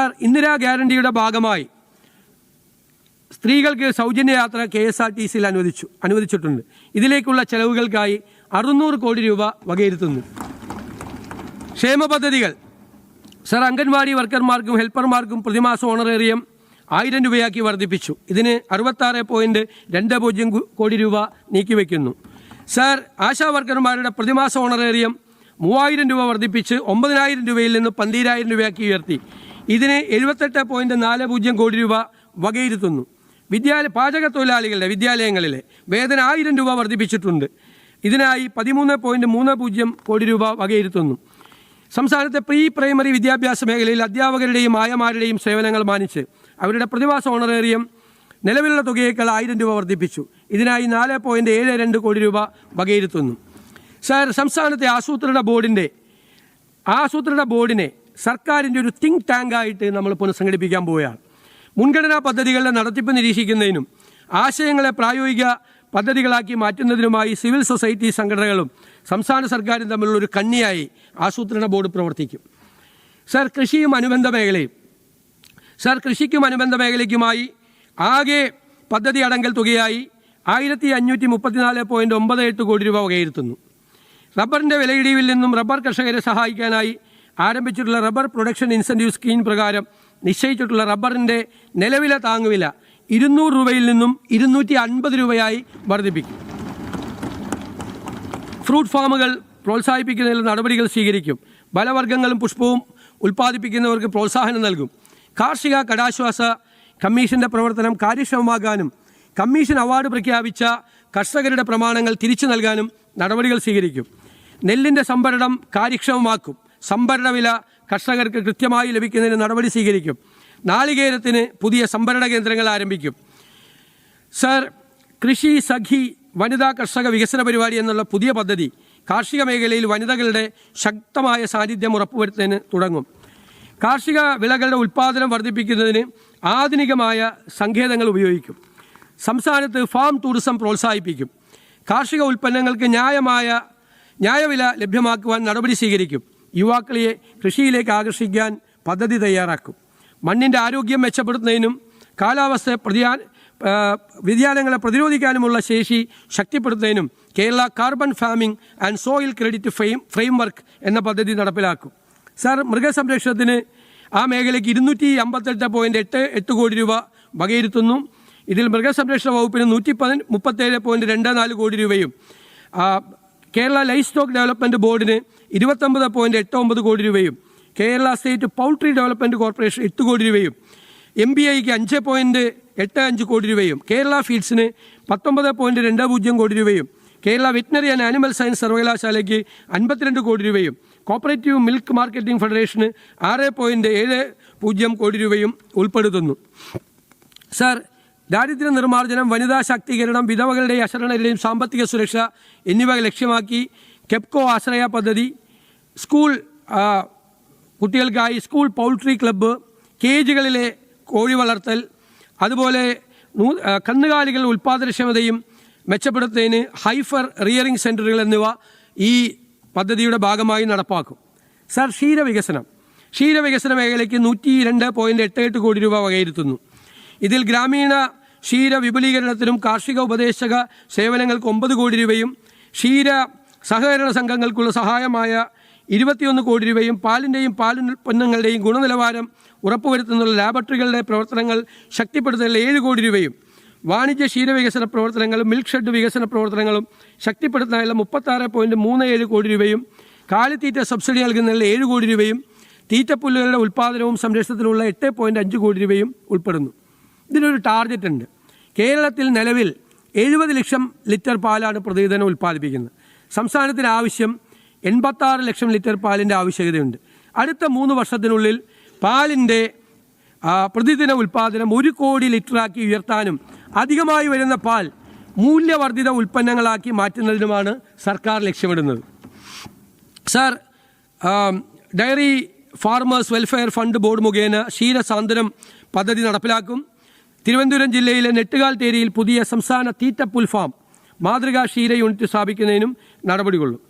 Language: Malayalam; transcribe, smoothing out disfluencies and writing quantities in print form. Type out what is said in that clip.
സാർ, ഇന്ദിരാ ഗ്യാരണ്ടിയുടെ ഭാഗമായി സ്ത്രീകൾക്ക് സൗജന്യ യാത്ര KSRTCയിൽ അനുവദിച്ചിട്ടുണ്ട്. ഇതിലേക്കുള്ള ചെലവുകൾക്കായി 600 കോടി രൂപ വകയിരുത്തുന്നു. ക്ഷേമ പദ്ധതികൾ സാർ, അംഗൻവാടി വർക്കർമാർക്കും ഹെൽപ്പർമാർക്കും പ്രതിമാസ ഓണറേറിയം 1000 രൂപയാക്കി വർദ്ധിപ്പിച്ചു. ഇതിന് 66.20 കോടി രൂപ നീക്കിവെക്കുന്നു. സാർ, ആശാ വർക്കർമാരുടെ പ്രതിമാസ ഓണറേറിയം 3000 രൂപ വർദ്ധിപ്പിച്ച് 9000 രൂപയിൽ നിന്ന് 12000 രൂപയാക്കി ഉയർത്തി. ഇതിന് 78.40 കോടി രൂപ വകയിരുത്തുന്നു. പാചക തൊഴിലാളികളുടെ വിദ്യാലയങ്ങളിലെ വേതനം 1000 രൂപ വർദ്ധിപ്പിച്ചിട്ടുണ്ട്. ഇതിനായി 13.30 കോടി രൂപ വകയിരുത്തുന്നു. സംസ്ഥാനത്തെ പ്രീ പ്രൈമറി വിദ്യാഭ്യാസ മേഖലയിൽ അധ്യാപകരുടെയും ആയമാരുടെയും സേവനങ്ങൾ മാനിച്ച് അവരുടെ പ്രതിമാസ ഓണറേറിയം നിലവിലുള്ള തുകയേക്കാൾ 1000 രൂപ വർദ്ധിപ്പിച്ചു. ഇതിനായി 4.72 കോടി രൂപ വകയിരുത്തുന്നു. സാർ, സംസ്ഥാനത്തെ ആസൂത്രണ ബോർഡിനെ സർക്കാരിൻ്റെ ഒരു തിങ്ക് ടാങ്കായിട്ട് നമ്മൾ പുനഃസംഘടിപ്പിക്കാൻ പോവുകയാണ്. മുൻഗണനാ പദ്ധതികളുടെ നടത്തിപ്പ് നിരീക്ഷിക്കുന്നതിനും ആശയങ്ങളെ പ്രായോഗിക പദ്ധതികളാക്കി മാറ്റുന്നതിനുമായി സിവിൽ സൊസൈറ്റി സംഘടനകളും സംസ്ഥാന സർക്കാരും തമ്മിലുള്ള ഒരു കണ്ണിയായി ആസൂത്രണ ബോർഡ് പ്രവർത്തിക്കും. സാർ, കൃഷിക്കും അനുബന്ധ മേഖലയ്ക്കുമായി ആകെ പദ്ധതി അടങ്കൽ തുകയായി 1534.98 കോടി രൂപ വകയിരുത്തുന്നു. റബ്ബറിൻ്റെ വിലയിടിവിൽ നിന്നും റബ്ബർ കർഷകരെ സഹായിക്കാനായി ആരംഭിച്ചിട്ടുള്ള റബ്ബർ പ്രൊഡക്ഷൻ ഇൻസെൻറ്റീവ് സ്കീം പ്രകാരം നിശ്ചയിച്ചിട്ടുള്ള റബ്ബറിൻ്റെ നിലവിലെ താങ്ങുവില 200 രൂപയിൽ നിന്നും 250 രൂപയായി വർദ്ധിപ്പിക്കും. ഫ്രൂട്ട് ഫാമുകൾ പ്രോത്സാഹിപ്പിക്കുന്നതിൽ നടപടികൾ സ്വീകരിക്കും. ഫലവർഗ്ഗങ്ങളും പുഷ്പവും ഉൽപ്പാദിപ്പിക്കുന്നവർക്ക് പ്രോത്സാഹനം നൽകും. കാർഷിക കടാശ്വാസ കമ്മീഷൻ്റെ പ്രവർത്തനം കാര്യക്ഷമമാക്കാനും കമ്മീഷൻ അവാർഡ് പ്രഖ്യാപിച്ച കർഷകരുടെ പ്രമാണങ്ങൾ തിരിച്ചു നൽകാനും നടപടികൾ സ്വീകരിക്കും. നെല്ലിൻ്റെ സംഭരണം കാര്യക്ഷമമാക്കും. സംഭരണ വില കർഷകർക്ക് കൃത്യമായി ലഭിക്കുന്നതിന് നടപടി സ്വീകരിക്കും. നാളികേരത്തിന് പുതിയ സംഭരണ കേന്ദ്രങ്ങൾ ആരംഭിക്കും. സർ, കൃഷി സഖി വനിതാ കർഷക വികസന പരിപാടി എന്നുള്ള പുതിയ പദ്ധതി കാർഷിക മേഖലയിൽ വനിതകളുടെ ശക്തമായ സാന്നിധ്യം ഉറപ്പുവരുത്തുന്നതിന് തുടങ്ങും. കാർഷിക വിളകളുടെ ഉൽപ്പാദനം വർദ്ധിപ്പിക്കുന്നതിന് ആധുനികമായ സങ്കേതങ്ങൾ ഉപയോഗിക്കും. സംസ്ഥാനത്ത് ഫാം ടൂറിസം പ്രോത്സാഹിപ്പിക്കും. കാർഷിക ഉൽപ്പന്നങ്ങൾക്ക് ന്യായവില ലഭ്യമാക്കുവാൻ നടപടി സ്വീകരിക്കും. യുവാക്കളെ കൃഷിയിലേക്ക് ആകർഷിക്കാൻ പദ്ധതി തയ്യാറാക്കും. മണ്ണിൻ്റെ ആരോഗ്യം മെച്ചപ്പെടുത്തുന്നതിനും കാലാവസ്ഥ വ്യതിയാനങ്ങളെ പ്രതിരോധിക്കാനുമുള്ള ശേഷി ശക്തിപ്പെടുത്തുന്നതിനും Kerala carbon farming and soil credit framework എന്ന പദ്ധതി നടപ്പിലാക്കും. സാർ, മൃഗസംരക്ഷണത്തിന് ആ മേഖലയ്ക്ക് 258.88 കോടി രൂപ വകയിരുത്തുന്നു. ഇതിൽ മൃഗസംരക്ഷണ വകുപ്പിന് 137.24 കോടി രൂപയും കേരള ലൈഫ് സ്റ്റോക്ക് ഡെവലപ്മെൻറ്റ് ബോർഡിന് 29.89 കോടി രൂപയും Kerala state poultry development corporation 8 കോടി രൂപയും MBIക്ക് 5.85 കോടി രൂപയും കേരള ഫീഡ്സിന് 19.20 കോടി രൂപയും Kerala veterinary and animal science സർവകലാശാലയ്ക്ക് 52 കോടി രൂപയും കോപ്പറേറ്റീവ് മിൽക്ക് മാർക്കറ്റിംഗ് ഫെഡറേഷന് 6.70 കോടി രൂപയും ഉൾപ്പെടുത്തുന്നു. സാർ, ദാരിദ്ര്യ നിർമ്മാർജ്ജനം, വനിതാ ശാക്തീകരണം, വിധവകളുടെയും അശരണരുടെയും സാമ്പത്തിക സുരക്ഷ എന്നിവ ലക്ഷ്യമാക്കി കെപ്കോ ആശ്രയ പദ്ധതി, സ്കൂൾ കുട്ടികൾക്കായി സ്കൂൾ പൗൾട്രി ക്ലബ്ബ്, കേജുകളിലെ കോഴി വളർത്തൽ, അതുപോലെ കന്നുകാലികളുടെ ഉൽപ്പാദനക്ഷമതയും മെച്ചപ്പെടുത്തുന്നതിന് ഹൈഫർ റിയറിംഗ് സെൻ്ററുകൾ എന്നിവ ഈ പദ്ധതിയുടെ ഭാഗമായി നടപ്പാക്കും. സാർ, ക്ഷീരവികസന മേഖലയ്ക്ക് 102.88 കോടി രൂപ വകയിരുത്തുന്നു. ഇതിൽ ഗ്രാമീണ ക്ഷീര വിപുലീകരണത്തിനും കാർഷിക ഉപദേശക സേവനങ്ങൾക്ക് 9 കോടി രൂപയും ക്ഷീര സഹകരണ സംഘങ്ങൾക്കുള്ള സഹായമായ 21 കോടി രൂപയും പാലിൻ്റെയും പാലുൽപ്പന്നങ്ങളുടെയും ഗുണനിലവാരം ഉറപ്പുവരുത്തുന്നുള്ള ലാബറട്ടറികളുടെ പ്രവർത്തനങ്ങൾ ശക്തിപ്പെടുത്തുന്നതിൽ 7 കോടി രൂപയും വാണിജ്യ ക്ഷീരവികസന പ്രവർത്തനങ്ങളും മിൽക്ക് ഷെഡ് വികസന പ്രവർത്തനങ്ങളും ശക്തിപ്പെടുത്തുന്നതിനുള്ള 36.37 കോടി രൂപയും കാലിത്തീറ്റ സബ്സിഡി നൽകുന്നതിൽ 7 കോടി രൂപയും തീറ്റപ്പുല്ലുകളുടെ ഉൽപ്പാദനവും സംരക്ഷണത്തിനുള്ള 8.5 കോടി രൂപയും ഉൾപ്പെടുന്നു. ഇതിനൊരു ടാർഗറ്റ് ഉണ്ട്. കേരളത്തിൽ നിലവിൽ 70 ലക്ഷം ലിറ്റർ പാലാണ് പ്രതിദിനം ഉൽപ്പാദിപ്പിക്കുന്നത്. സംസ്ഥാനത്തിന് ആവശ്യം 86 ലക്ഷം ലിറ്റർ പാലിൻ്റെ ആവശ്യകതയുണ്ട്. അടുത്ത 3 വർഷത്തിനുള്ളിൽ പാലിൻ്റെ പ്രതിദിന ഉൽപ്പാദനം 1 കോടി ലിറ്ററാക്കി ഉയർത്താനും അധികമായി വരുന്ന പാൽ മൂല്യവർദ്ധിത ഉൽപ്പന്നങ്ങളാക്കി മാറ്റുന്നതിനുമാണ് സർക്കാർ ലക്ഷ്യമിടുന്നത്. Sir, diary farmers welfare fund board മുഖേന ക്ഷീരസാന്ത്വനം പദ്ധതി നടപ്പിലാക്കും. തിരുവനന്തപുരം ജില്ലയിലെ നെട്ടുകാൽ തേരിയിൽ പുതിയ സംസ്ഥാന തീറ്റപ്പുൽ ഫാം മാതൃകാ ക്ഷീര യൂണിറ്റ് സ്ഥാപിക്കുന്നതിനും നടപടികൊള്ളും.